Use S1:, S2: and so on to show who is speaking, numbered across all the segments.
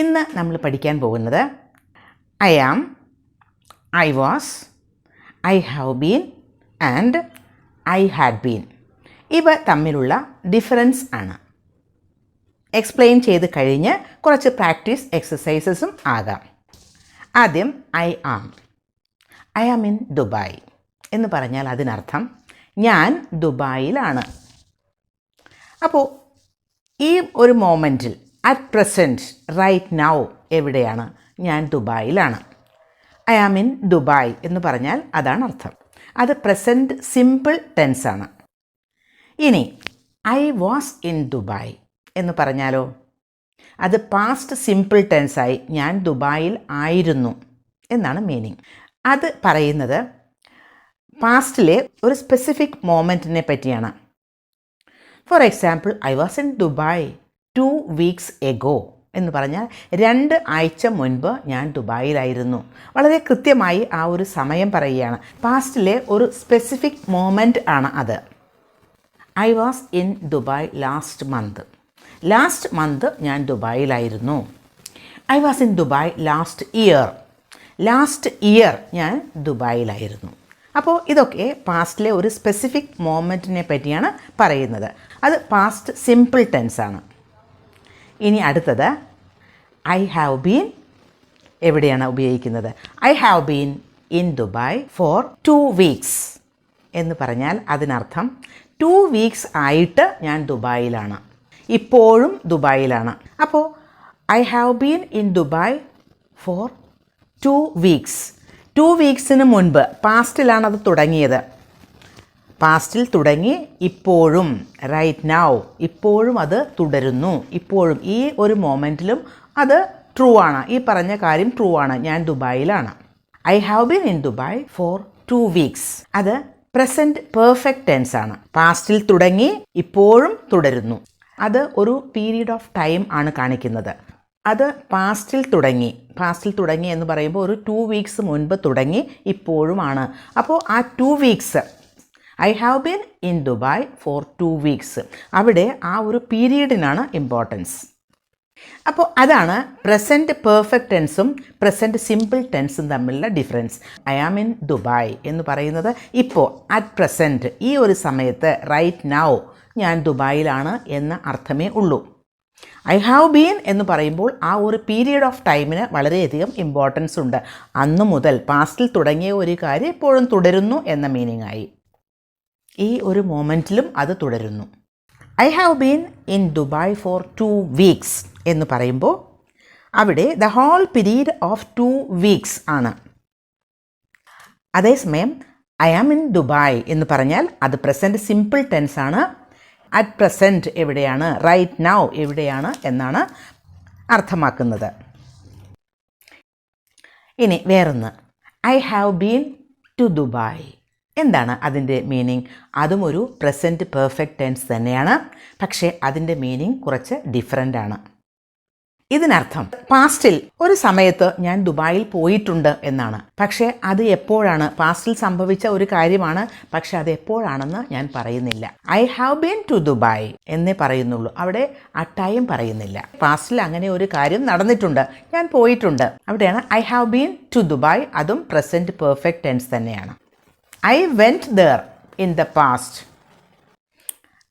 S1: ഇന്ന് നമ്മൾ പഠിക്കാൻ പോകുന്നത് I am, I was, I have been and I had been. ഇവ തമ്മിലുള്ള ഡിഫറൻസ് ആണ്. എക്സ്പ്ലെയിൻ ചെയ്ത് കഴിഞ്ഞ് കുറച്ച് പ്രാക്ടീസ് എക്സസൈസസും ആകാം. ആദ്യം ഐ ആം ഇൻ ദുബായ് എന്ന് പറഞ്ഞാൽ അതിനർത്ഥം ഞാൻ ദുബായിലാണ്. അപ്പോൾ ഈ ഒരു മൊമെൻറ്റിൽ അറ്റ് പ്രസൻറ്റ് റൈറ്റ് നൗ എവിടെയാണ്? ഞാൻ ദുബായിലാണ്. ഐ ആം ഇൻ ദുബായ് എന്ന് പറഞ്ഞാൽ അതാണ് അർത്ഥം. അത് പ്രസൻറ്റ് സിമ്പിൾ ടെൻസ് ആണ്. ഇനി ഐ വാസ് ഇൻ ദുബായ് എന്ന് പറഞ്ഞാലോ അത് പാസ്റ്റ് സിമ്പിൾ ടെൻസായി ഞാൻ ദുബായിൽ ആയിരുന്നു എന്നാണ് മീനിങ്. അത് പറയുന്നത് പാസ്റ്റിലെ ഒരു സ്പെസിഫിക് മൊമെൻറ്റിനെ പറ്റിയാണ്. Four example I was in Dubai 2 weeks ago എന്ന് പറഞ്ഞാൽ 2 ആഴ്ച മുൻപ് ഞാൻ ദുബായിലായിരുന്നു. വളരെ കൃത്യമായി ആ ഒരു സമയം പറയുകയാണ്. പാസ്റ്റിലെ ഒരു സ്പെസിഫിക് മൊമെൻറ്റ് ആണ് അത്. I was in Dubai last month ഞാൻ ദുബായിലായിരുന്നു. I was in Dubai last year ഞാൻ ദുബായിലായിരുന്നു. അപ്പോൾ ഇതൊക്കെ പാസ്റ്റിലെ ഒരു സ്പെസിഫിക് മൊമെൻറ്റിനെ പറ്റിയാണ് പറയുന്നത്. അത് പാസ്റ്റ് സിമ്പിൾ ടെൻസ് ആണ്. ഇനി അടുത്തത് ഐ ഹാവ് ബീൻ എവിടെയാണ് ഉപയോഗിക്കുന്നത്? I have been in Dubai for 2 weeks എന്ന് പറഞ്ഞാൽ അതിനർത്ഥം 2 weeks ആയിട്ട് ഞാൻ ദുബായിലാണ്, ഇപ്പോഴും ദുബായിലാണ്. അപ്പോൾ I have been in Dubai for 2 weeks. 2 weeksന് മുൻപ് പാസ്റ്റിലാണ് അത് തുടങ്ങിയത്. പാസ്റ്റിൽ തുടങ്ങി ഇപ്പോഴും റൈറ്റ് നൗ ഇപ്പോഴും അത് തുടരുന്നു. ഇപ്പോഴും ഈ ഒരു മൊമെൻറ്റിലും അത് ട്രൂ ആണ്. ഈ പറഞ്ഞ കാര്യം ട്രൂ ആണ്. ഞാൻ ദുബായിലാണ്. I have been in Dubai for 2 weeks. അത് പ്രസൻറ്റ് പെർഫെക്റ്റ് ടെൻസ് ആണ്. പാസ്റ്റിൽ തുടങ്ങി ഇപ്പോഴും തുടരുന്നു. അത് ഒരു പീരീഡ് ഓഫ് ടൈം ആണ് കാണിക്കുന്നത്. അത് പാസ്റ്റിൽ തുടങ്ങി എന്ന് പറയുമ്പോൾ ഒരു 2 weeks മുൻപ് തുടങ്ങി ഇപ്പോഴുമാണ്. അപ്പോൾ ആ 2 weeks I have been in Dubai for 2 weeks. അവിടെ ആ ഒരു പീരീഡിനാണ് ഇമ്പോർട്ടൻസ്. അപ്പോൾ അതാണ് പ്രസൻറ്റ് പെർഫെക്റ്റ് ടെൻസും പ്രസൻറ്റ് സിമ്പിൾ ടെൻസും തമ്മിലുള്ള difference. I am in Dubai എന്ന് പറയുന്നത് ഇപ്പോൾ അറ്റ് പ്രസൻറ്റ് ഈ ഒരു സമയത്ത് റൈറ്റ് നൗ ഞാൻ ദുബായിലാണ് എന്ന അർത്ഥമേ ഉള്ളൂ. ഐ ഹാവ് ബീൻ എന്ന് പറയുമ്പോൾ ആ ഒരു പീരിയഡ് ഓഫ് ടൈമിന് വളരെയധികം ഇമ്പോർട്ടൻസ് ഉണ്ട്. അന്നു മുതൽ പാസ്റ്റിൽ തുടങ്ങിയ ഒരു കാര്യം എപ്പോഴും തുടരുന്നു എന്ന മീനിങ് ആയി. ഈ ഒരു മൊമെൻറ്റിലും അത് തുടരുന്നു. I have been in Dubai for 2 weeks എന്ന് പറയുമ്പോൾ അവിടെ the whole period of 2 weeks ആണ്. അതേസമയം ഐ ആം ഇൻ ദുബായ് എന്ന് പറഞ്ഞാൽ അത് പ്രസൻറ്റ് സിമ്പിൾ ടെൻസ് ആണ്. അറ്റ് പ്രസൻറ്റ് എവിടെയാണ്, റൈറ്റ് നൗ എവിടെയാണ് എന്നാണ് അർത്ഥമാക്കുന്നത്. ഇനി വേറൊന്ന് I have been to Dubai. എന്താണ് അതിൻ്റെ മീനിങ്? അതും ഒരു പ്രസൻറ്റ് പെർഫെക്റ്റ് ടെൻസ് തന്നെയാണ്. പക്ഷേ അതിൻ്റെ മീനിങ് കുറച്ച് ഡിഫറൻ്റ് ആണ്. ഇതിനർത്ഥം പാസ്റ്റിൽ ഒരു സമയത്ത് ഞാൻ ദുബായിൽ പോയിട്ടുണ്ട് എന്നാണ്. പക്ഷേ അത് എപ്പോഴാണ്? പാസ്റ്റിൽ സംഭവിച്ച ഒരു കാര്യമാണ്. പക്ഷെ അത് എപ്പോഴാണെന്ന് ഞാൻ പറയുന്നില്ല. I have been to Dubai എന്നേ പറയുന്നുള്ളൂ. അവിടെ ആ ടൈം പറയുന്നില്ല. പാസ്റ്റിൽ അങ്ങനെ ഒരു കാര്യം നടന്നിട്ടുണ്ട്, ഞാൻ പോയിട്ടുണ്ട്. അവിടെയാണ് I have been to Dubai. അതും പ്രസൻറ്റ് പെർഫെക്റ്റ് ടെൻസ് തന്നെയാണ്. I went there in the past.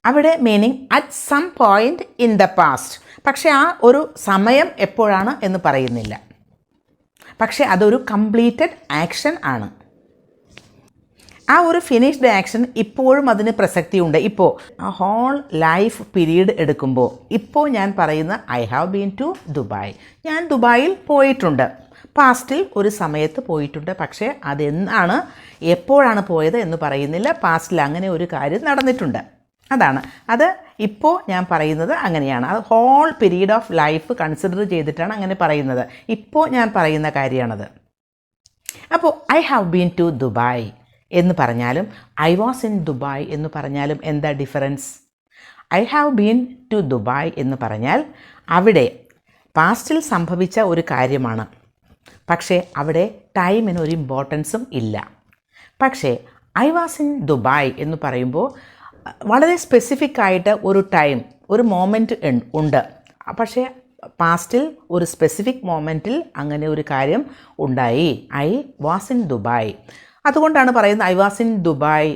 S1: അവിടെ meaning at some point in the past. പക്ഷേ ആ ഒരു സമയം എപ്പോഴാണ് എന്ന് പറയുന്നില്ല. പക്ഷേ അതൊരു കംപ്ലീറ്റഡ് ആക്ഷൻ ആണ്. ആ ഒരു ഫിനിഷ്ഡ് ആക്ഷൻ ഇപ്പോഴും അതിന് പ്രസക്തിയുണ്ട്. ഇപ്പോൾ ആ ഹോൾ ലൈഫ് പീരീഡ് എടുക്കുമ്പോൾ ഇപ്പോൾ ഞാൻ പറയുന്ന I have been to Dubai, ഞാൻ ദുബായിൽ പോയിട്ടുണ്ട്. പാസ്റ്റിൽ ഒരു സമയത്ത് പോയിട്ടുണ്ട്. പക്ഷേ അതെന്നാണ്, എപ്പോഴാണ് പോയത് എന്ന് പറയുന്നില്ല. പാസ്റ്റിൽ അങ്ങനെ ഒരു കാര്യം നടന്നിട്ടുണ്ട്. അതാണ് അത്. ഇപ്പോൾ ഞാൻ പറയുന്നത് അങ്ങനെയാണ്. അത് whole period of life consider ചെയ്തിട്ടാണ് അങ്ങനെ പറയുന്നത്. ഇപ്പോൾ ഞാൻ പറയുന്ന കാര്യമാണത്. അപ്പോൾ I have been to Dubai എന്ന് പറഞ്ഞാലും ഐ വാസ് ഇൻ ദുബായ് എന്ന് പറഞ്ഞാലും എന്താ difference? I have been to Dubai എന്ന് പറഞ്ഞാൽ അവിടെ പാസ്റ്റിൽ സംഭവിച്ച ഒരു കാര്യമാണ്. പക്ഷേ അവിടെ ടൈമിന് ഒരു ഇമ്പോർട്ടൻസും ഇല്ല. പക്ഷേ ഐ വാസ് ഇൻ ദുബായ് എന്ന് പറയുമ്പോൾ വളരെ സ്പെസിഫിക് ആയിട്ട് ഒരു ടൈം, ഒരു മൊമെൻറ്റ് ഉണ്ട്. പക്ഷേ പാസ്റ്റിൽ ഒരു സ്പെസിഫിക് മൊമെൻറ്റിൽ അങ്ങനെ ഒരു കാര്യം ഉണ്ടായി. I was in Dubai. അതുകൊണ്ടാണ് പറയുന്നത് I was in Dubai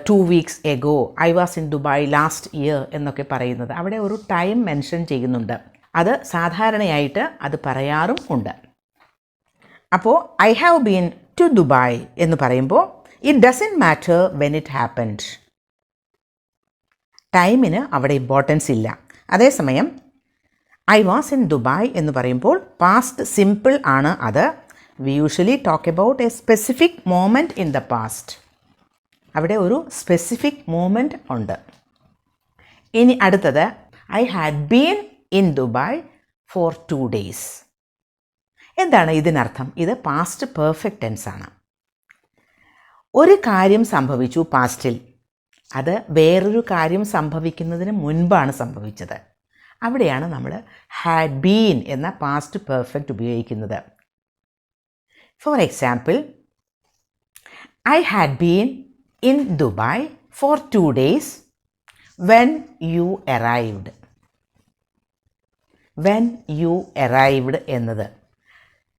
S1: 2 weeks ago, I was in Dubai last year എന്നൊക്കെ പറയുന്നത്. അവിടെ ഒരു ടൈം മെൻഷൻ ചെയ്യുന്നുണ്ട്. അത് സാധാരണയായിട്ട് അത് പറയാറും ഉണ്ട്. അപ്പോൾ I have been to Dubai എന്ന് പറയുമ്പോൾ it doesn't matter when it happened. ടൈമിന് അവിടെ ഇമ്പോർട്ടൻസ് ഇല്ല. അതേസമയം ഐ വാസ് ഇൻ ദുബായ് എന്ന് പറയുമ്പോൾ പാസ്റ്റ് സിമ്പിൾ ആണ്. അത് we usually talk about a specific moment in the past. അവിടെ ഒരു സ്പെസിഫിക് മോമെൻറ്റ് ഉണ്ട്. ഇനി അടുത്തത് I had been in Dubai for 2 days. എന്താണ് ഇതിനർത്ഥം? ഇത് പാസ്റ്റ് പെർഫെക്റ്റ് ടെൻസ് ആണ്. ഒരു കാര്യം സംഭവിച്ചു പാസ്റ്റിൽ, അത് വേറൊരു കാര്യം സംഭവിക്കുന്നതിന് മുൻപാണ് സംഭവിച്ചത്. അവിടെയാണ് നമ്മൾ ഹാഡ് ബീൻ എന്ന പാസ്റ്റ് പെർഫെക്റ്റ് ഉപയോഗിക്കുന്നത്. For example, I had been in Dubai for 2 days when you arrived. When you arrived എന്നത്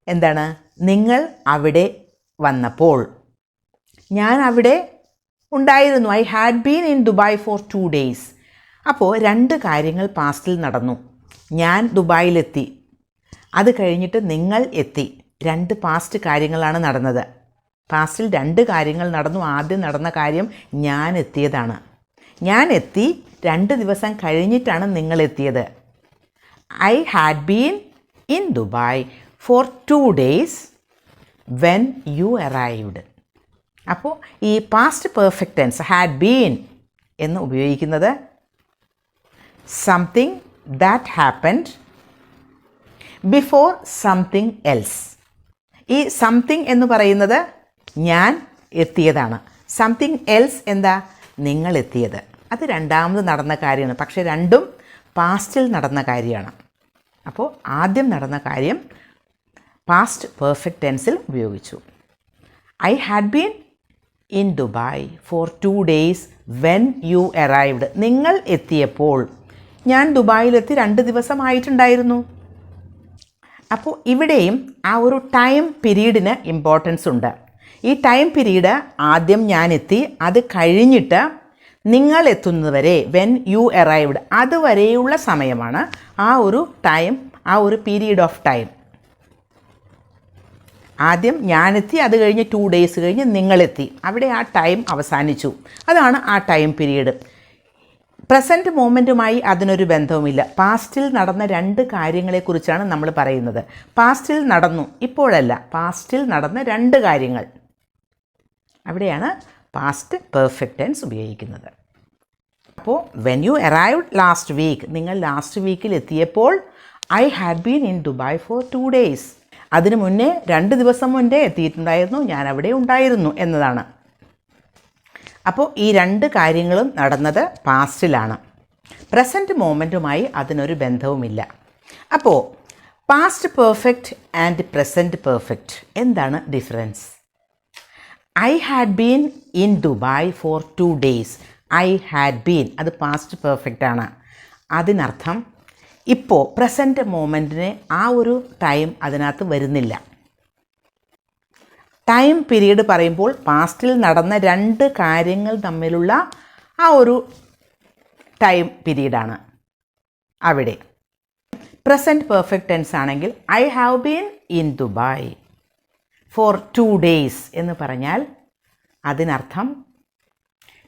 S1: എന്താണ്? നിങ്ങൾ അവിടെ വന്നപ്പോൾ. ഞാൻ അവിടെ ഉണ്ടായിരുന്നു. I had been in Dubai for 2 days. അപ്പോൾ 2 കാര്യങ്ങൾ പാസ്റ്റിൽ നടന്നു. ഞാൻ ദുബായിലെത്തി, അത് കഴിഞ്ഞിട്ട് നിങ്ങൾ എത്തി. 2 പാസ്റ്റ് കാര്യങ്ങളാണ് നടന്നത്. പാസ്റ്റിൽ 2 കാര്യങ്ങൾ നടന്നു. ആദ്യം നടന്ന കാര്യം ഞാൻ എത്തിയതാണ്. ഞാൻ എത്തി 2 ദിവസം കഴിഞ്ഞിട്ടാണ് നിങ്ങൾ എത്തിയത്. I had been in Dubai for 2 days when you arrived. അപ്പോൾ ഈ past perfect tense had been എന്ന് ഉപയോഗിക്കുന്നത് something that happened before something else. ഈ സംതിങ് എന്ന് പറയുന്നത് ഞാൻ എത്തിയതാണ്. സംതിങ് എൽസ് എന്താ? നിങ്ങൾ എത്തിയത്. അത് രണ്ടാമത് നടന്ന കാര്യമാണ്. പക്ഷേ രണ്ടും പാസ്റ്റിൽ നടന്ന കാര്യമാണ്. അപ്പോൾ ആദ്യം നടന്ന കാര്യം പാസ്റ്റ് പെർഫെക്റ്റ് ടെൻസിൽ ഉപയോഗിച്ചു. I had been in Dubai for 2 days when you arrived. നിങ്ങൾ എത്തിയപ്പോൾ. ഞാൻ ദുബായിലെത്തി 2 ദിവസമായിട്ടുണ്ടായിരുന്നു. അപ്പോൾ ഇവിടെയും ആ ഒരു ടൈം പീരീഡിന് ഇമ്പോർട്ടൻസ് ഉണ്ട്. ഈ ടൈം പീരീഡ് ആദ്യം ഞാൻ എത്തി, അത് കഴിഞ്ഞിട്ട് നിങ്ങൾ എത്തുന്നതുവരെ വെൻ യു അറൈവ്ഡ്, അതുവരെയുള്ള സമയമാണ് ആ ഒരു ടൈം, ആ ഒരു പീരീഡ് ഓഫ് ടൈം. ആദ്യം ഞാനെത്തി, അത് കഴിഞ്ഞ് 2 days കഴിഞ്ഞ് നിങ്ങളെത്തി. അവിടെ ആ ടൈം അവസാനിച്ചു. അതാണ് ആ ടൈം പീരീഡ്. പ്രസൻറ്റ് മൊമെൻറ്റുമായി അതിനൊരു ബന്ധവുമില്ല. പാസ്റ്റിൽ നടന്ന 2 കാര്യങ്ങളെക്കുറിച്ചാണ് നമ്മൾ പറയുന്നത്. പാസ്റ്റിൽ നടന്നു, ഇപ്പോഴല്ല. പാസ്റ്റിൽ നടന്ന 2 കാര്യങ്ങൾ. അവിടെയാണ് പാസ്റ്റ് പെർഫെക്റ്റ് ടെൻസ് ഉപയോഗിക്കുന്നത്. അപ്പോൾ when you arrived last week, നിങ്ങൾ ലാസ്റ്റ് വീക്കിൽ എത്തിയപ്പോൾ I had been in Dubai for 2 days. അതിനു മുന്നേ 2 ദിവസം മുന്നേ എത്തിയിട്ടുണ്ടായിരുന്നു, ഞാൻ അവിടെ ഉണ്ടായിരുന്നു എന്നതാണ്. അപ്പോൾ ഈ 2 കാര്യങ്ങളും നടന്നത് പാസ്റ്റിലാണ്. പ്രസൻറ്റ് മൊമെൻറ്റുമായി അതിനൊരു ബന്ധവുമില്ല. അപ്പോൾ past perfect and present perfect എന്താണ് difference? I had been in Dubai for 2 days. I had been, അത് പാസ്റ്റ് പെർഫെക്റ്റ് ആണ്. അതിനർത്ഥം ഇപ്പോൾ പ്രസൻറ്റ് മൊമെൻറ്റിന് ആ ഒരു ടൈം അതിനകത്ത് വരുന്നില്ല. ടൈം പീരീഡ് പറയുമ്പോൾ പാസ്റ്റിൽ നടന്ന 2 കാര്യങ്ങൾ തമ്മിലുള്ള ആ ഒരു ടൈം പീരീഡാണ് അവിടെ. പ്രസൻറ്റ് പെർഫെക്റ്റ് ടെൻസ് ആണെങ്കിൽ I have been in Dubai for 2 days എന്ന് പറഞ്ഞാൽ അതിനർത്ഥം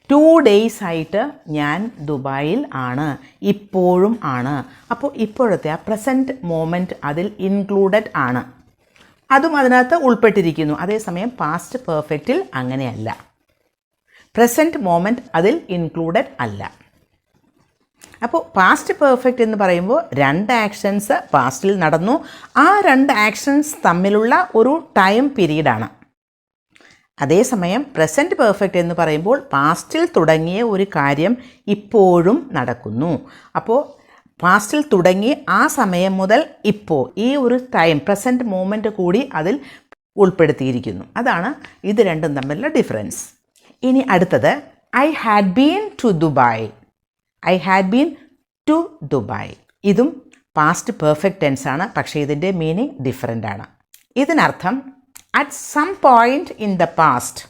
S1: 2 days ആയിട്ട് ഞാൻ ദുബായിൽ ആണ്, ഇപ്പോഴും ആണ്. അപ്പോൾ ഇപ്പോഴത്തെ ആ പ്രസൻറ്റ് മൊമെൻറ്റ് അതിൽ ഇൻക്ലൂഡഡ് ആണ്, അതും അതിനകത്ത് ഉൾപ്പെട്ടിരിക്കുന്നു. അതേസമയം പാസ്റ്റ് പെർഫെക്റ്റിൽ അങ്ങനെയല്ല. പ്രസൻറ്റ് മൊമെൻറ്റ് അതിൽ ഇൻക്ലൂഡഡ് അല്ല. അപ്പോൾ പാസ്റ്റ് പെർഫെക്റ്റ് എന്ന് പറയുമ്പോൾ 2 ആക്ഷൻസ് പാസ്റ്റിൽ നടന്നു. ആ 2 ആക്ഷൻസ് തമ്മിലുള്ള ഒരു ടൈം പീരീഡാണ്. അതേസമയം പ്രസൻറ്റ് പെർഫെക്റ്റ് എന്ന് പറയുമ്പോൾ പാസ്റ്റിൽ തുടങ്ങിയ ഒരു കാര്യം ഇപ്പോഴും നടക്കുന്നു. അപ്പോൾ പാസ്റ്റിൽ തുടങ്ങി ആ സമയം മുതൽ ഇപ്പോൾ ഈ ഒരു ടൈം പ്രസൻറ്റ് മൂമെൻറ്റ് കൂടി അതിൽ ഉൾപ്പെടുത്തിയിരിക്കുന്നു. അതാണ് ഇത് രണ്ടും തമ്മിലുള്ള ഡിഫറൻസ്. ഇനി അടുത്തത് I had been to Dubai. I had been to Dubai. ഇതും പാസ്റ്റ് പെർഫെക്റ്റ് ടെൻസ് ആണ്, പക്ഷേ ഇതിൻ്റെ മീനിങ് ഡിഫറെൻ്റ് ആണ്. ഇതിനർത്ഥം at some point in the past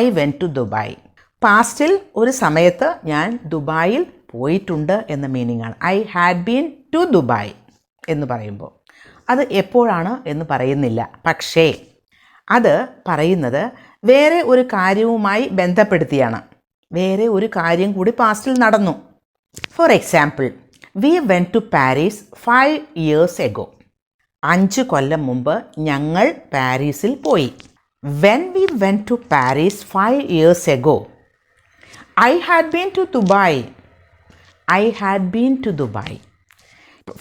S1: I went to Dubai. പാസ്റ്റിൽ ഒരു സമയത്ത് ഞാൻ ദുബായിൽ പോയിട്ടുണ്ട് എന്ന മീനിങ് ആണ്. I had been to Dubai എന്ന് പറയുമ്പോൾ അത് എപ്പോഴാണ് എന്ന് പറയുന്നില്ല, പക്ഷേ അത് പറയുന്നത് വേറെ ഒരു കാര്യവുമായി ബന്ധപ്പെടുത്തിയാണ്. വേറെ ഒരു കാര്യം കൂടി പാസ്റ്റിൽ നടന്നു. For example, we went to Paris 5 years ago. 5 കൊല്ലം മുമ്പ് ഞങ്ങൾ പാരീസിൽ പോയി. When we went to Paris 5 years ago, I had been to Dubai. I had been to Dubai.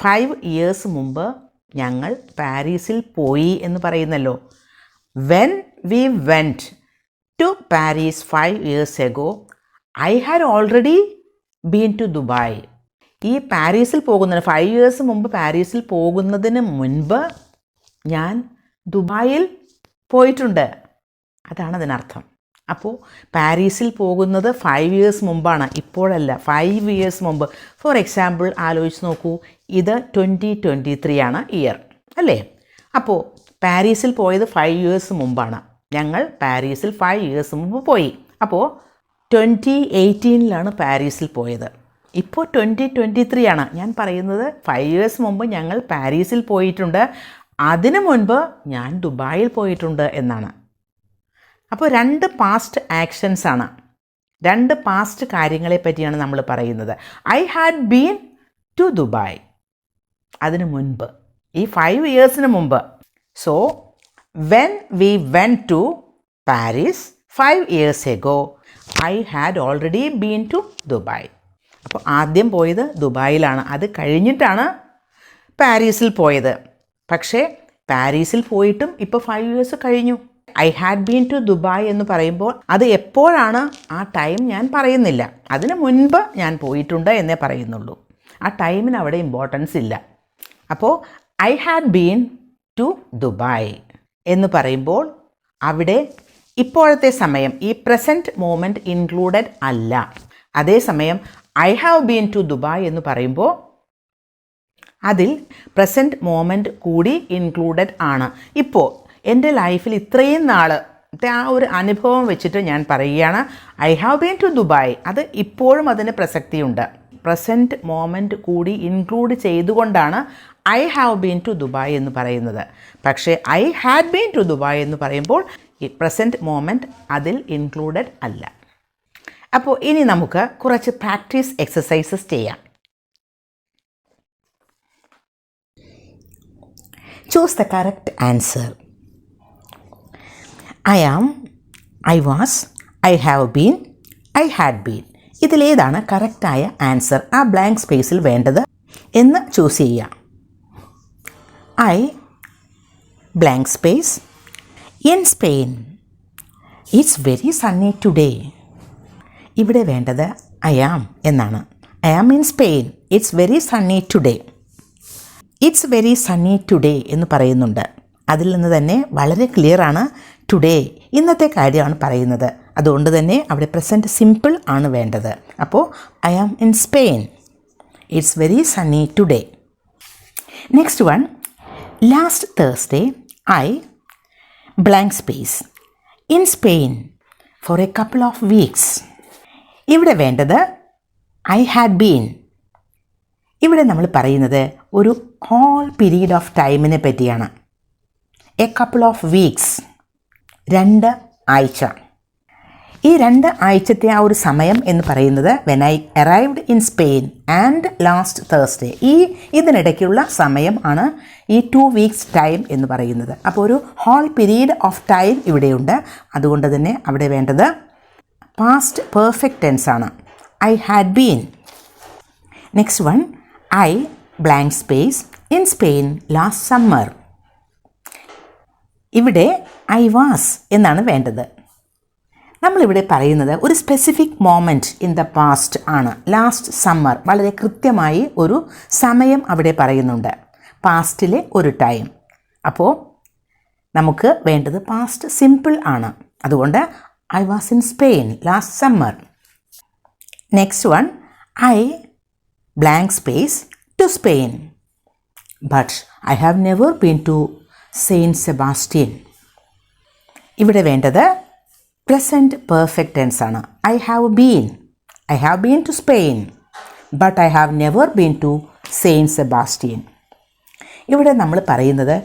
S1: 5 years മുമ്പ് ഞങ്ങൾ പാരീസിൽ പോയി എന്ന് പറയുന്നല്ലോ. When we went to Paris 5 years ago, I had already been to Dubai. ഈ പാരീസിൽ പോകുന്നതിന് 5 years മുമ്പ് പാരീസിൽ പോകുന്നതിന് മുൻപ് ഞാൻ ദുബായിൽ പോയിട്ടുണ്ട്. അതാണ് അതിനർത്ഥം. അപ്പോൾ പാരീസിൽ പോകുന്നത് 5 years മുമ്പാണ്, ഇപ്പോഴല്ല, 5 years മുമ്പ്. ഫോർ എക്സാമ്പിൾ ആലോചിച്ച് നോക്കൂ, ഇത് 2023 ആണ് ഇയർ അല്ലേ? അപ്പോൾ പാരീസിൽ പോയത് 5 years മുമ്പാണ്. ഞങ്ങൾ പാരീസിൽ 5 years മുമ്പ് പോയി. അപ്പോൾ 2018 പാരീസിൽ പോയത്. ഇപ്പോൾ 2023 ആണ്. ഞാൻ പറയുന്നത് 5 years മുമ്പ് ഞങ്ങൾ പാരീസിൽ പോയിട്ടുണ്ട്, അതിനു മുൻപ് ഞാൻ ദുബായിൽ പോയിട്ടുണ്ട് എന്നാണ്. അപ്പോൾ 2 പാസ്റ്റ് ആക്ഷൻസ് ആണ്, 2 പാസ്റ്റ് കാര്യങ്ങളെ പറ്റിയാണ് നമ്മൾ പറയുന്നത്. I had been to Dubai അതിന് മുൻപ്, ഈ 5 years മുമ്പ്. So when we went to Paris 5 years ago, I had already been to Dubai. അപ്പോൾ ആദ്യം പോയത് ദുബായിലാണ്, അത് കഴിഞ്ഞിട്ടാണ് പാരീസിൽ പോയത്. പക്ഷേ പാരീസിൽ പോയിട്ടും ഇപ്പോൾ 5 years കഴിഞ്ഞു. I had been to Dubai എന്ന് പറയുമ്പോൾ അത് എപ്പോഴാണ് ആ ടൈം ഞാൻ പറയുന്നില്ല, അതിന് മുൻപ് ഞാൻ പോയിട്ടുണ്ട് എന്നേ പറയുന്നുള്ളൂ. ആ ടൈമിന് അവിടെ ഇമ്പോർട്ടൻസ് ഇല്ല. അപ്പോൾ I had been to Dubai എന്ന് പറയുമ്പോൾ അവിടെ ഇപ്പോഴത്തെ സമയം, ഈ പ്രസൻറ്റ് മൂമെൻറ്റ് ഇൻക്ലൂഡഡ് അല്ല. അതേസമയം I have been to Dubai എന്ന് പറയുമ്പോൾ അതിൽ പ്രസൻറ്റ് മൂമെൻറ്റ് കൂടി ഇൻക്ലൂഡഡ് ആണ്. ഇപ്പോൾ എൻ്റെ ലൈഫിൽ ഇത്രയും നാളത്തെ ആ ഒരു അനുഭവം വെച്ചിട്ട് ഞാൻ പറയുകയാണ് I have been to Dubai. അത് ഇപ്പോഴും അതിന് പ്രസക്തിയുണ്ട്. പ്രസൻറ്റ് മോമെൻറ്റ് കൂടി ഇൻക്ലൂഡ് ചെയ്തുകൊണ്ടാണ് I have been to Dubai എന്ന് പറയുന്നത്. പക്ഷേ I had been to Dubai എന്ന് പറയുമ്പോൾ ഈ പ്രസൻറ്റ് മോമെൻറ്റ് അതിൽ ഇൻക്ലൂഡഡ് അല്ല. അപ്പോൾ ഇനി നമുക്ക് കുറച്ച് പ്രാക്ടീസ് എക്സസൈസസ് ചെയ്യാം. Choose the correct answer. I am, I was, I have been, I had been. ഇതിലേതാണ് കറക്റ്റായ ആൻസർ, ആ ബ്ലാങ്ക് സ്പേസിൽ വേണ്ടത് എന്ന് ചൂസ് ചെയ്യുക. I blank space in Spain it's very sunny today. ഇവിടെ വേണ്ടത് ഐ ആം എന്നാണ്. I am in Spain it's very sunny today. It's very sunny today എന്ന് പറയുന്നുണ്ട്. അതിൽ നിന്ന് തന്നെ വളരെ ക്ലിയറാണ്, ടുഡേ ഇന്നത്തെ കാര്യമാണ് പറയുന്നത്. അതുകൊണ്ട് തന്നെ അവിടെ പ്രസൻറ്റ് സിമ്പിൾ ആണ് വേണ്ടത്. അപ്പോൾ I am in Spain it's very sunny today. Next one, last Thursday I blank space in Spain for a couple of weeks. ഇവിടെ വേണ്ടത് ഐ ഹാഡ് ബീൻ. ഇവിടെ നമ്മൾ പറയുന്നത് ഒരു ഹോൾ പീരീഡ് ഓഫ് ടൈമിനെ പറ്റിയാണ്. എ കപ്പിൾ ഓഫ് വീക്സ്, 2 ആഴ്ച. ഈ 2 ആഴ്ചത്തെ ആ ഒരു സമയം എന്ന് പറയുന്നത് when I arrived in Spain and last Thursday, ഇതിനിടയ്ക്കുള്ള സമയം ആണ് ഈ 2 weeks ടൈം എന്ന് പറയുന്നത്. അപ്പോൾ ഒരു ഹോൾ പീരീഡ് ഓഫ് ടൈം ഇവിടെയുണ്ട്. അതുകൊണ്ട് തന്നെ അവിടെ വേണ്ടത് പാസ്റ്റ് പെർഫെക്റ്റ് ടെൻസ് ആണ്. I had been. Next one, I blank space in Spain last summer. ഇവിടെ ഐ വാസ് എന്നാണ് വേണ്ടത്. നമ്മളിവിടെ പറയുന്നത് ഒരു specific moment in the past ആണ്. ലാസ്റ്റ് സമ്മർ, വളരെ കൃത്യമായി ഒരു സമയം അവിടെ പറയുന്നുണ്ട്, പാസ്റ്റിലെ ഒരു ടൈം. അപ്പോൾ നമുക്ക് വേണ്ടത് പാസ്റ്റ് സിമ്പിൾ ആണ്. അതുകൊണ്ട് I was in Spain last summer. Next one, I blank space to Spain. but I have never been to Saint Sebastian. ഇവിടെ വേണ്ടത് പ്രസൻറ്റ് പെർഫെക്റ്റ് ടെൻസ് ആണ്. I have been to Spain, but I have never been to Saint Sebastian. ഇവിടെ നമ്മൾ പറയുന്നത്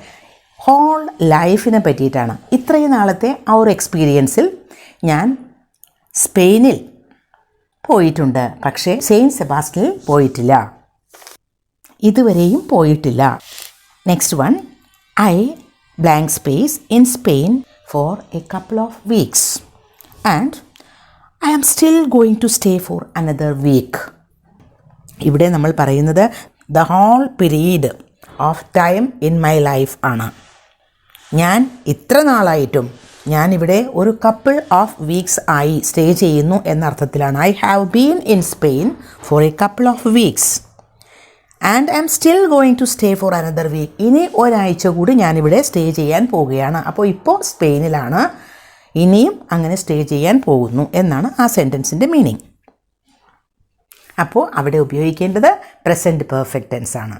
S1: whole ലൈഫിനെ പറ്റിയിട്ടാണ്. ഇത്രയും നാളത്തെ ആ ഒരു എക്സ്പീരിയൻസിൽ ഞാൻ സ്പെയിനിൽ പോയിട്ടുണ്ട്, പക്ഷേ സെയിൻറ്റ് സെബാസ്റ്റ്യനിൽ പോയിട്ടില്ല, ഇതുവരെയും പോയിട്ടില്ല. Next one, I blank space in Spain for a couple of weeks and I am still going to stay for another week. ഇവിടെ നമ്മൾ പറയുന്നത് the whole period of time in my life ആണ്. ഞാൻ ഇത്ര നാളായിട്ടും ഞാനിവിടെ ഒരു കപ്പിൾ ഓഫ് വീക്സ് ആയി സ്റ്റേ ചെയ്യുന്നു എന്നർത്ഥത്തിലാണ്. I have been in Spain for a couple of weeks and I am still going to stay for another week. ഇനി ഒരാഴ്ച കൂടി ഞാനിവിടെ സ്റ്റേ ചെയ്യാൻ പോവുകയാണ്. അപ്പോൾ ഇപ്പോൾ സ്പെയിനിലാണ്, ഇനിയും അങ്ങനെ സ്റ്റേ ചെയ്യാൻ പോകുന്നു എന്നാണ് ആ സെൻറ്റൻസിൻ്റെ മീനിങ്. അപ്പോൾ അവിടെ ഉപയോഗിക്കേണ്ടത് പ്രസൻറ്റ് പെർഫെക്റ്റ് ടെൻസ് ആണ്.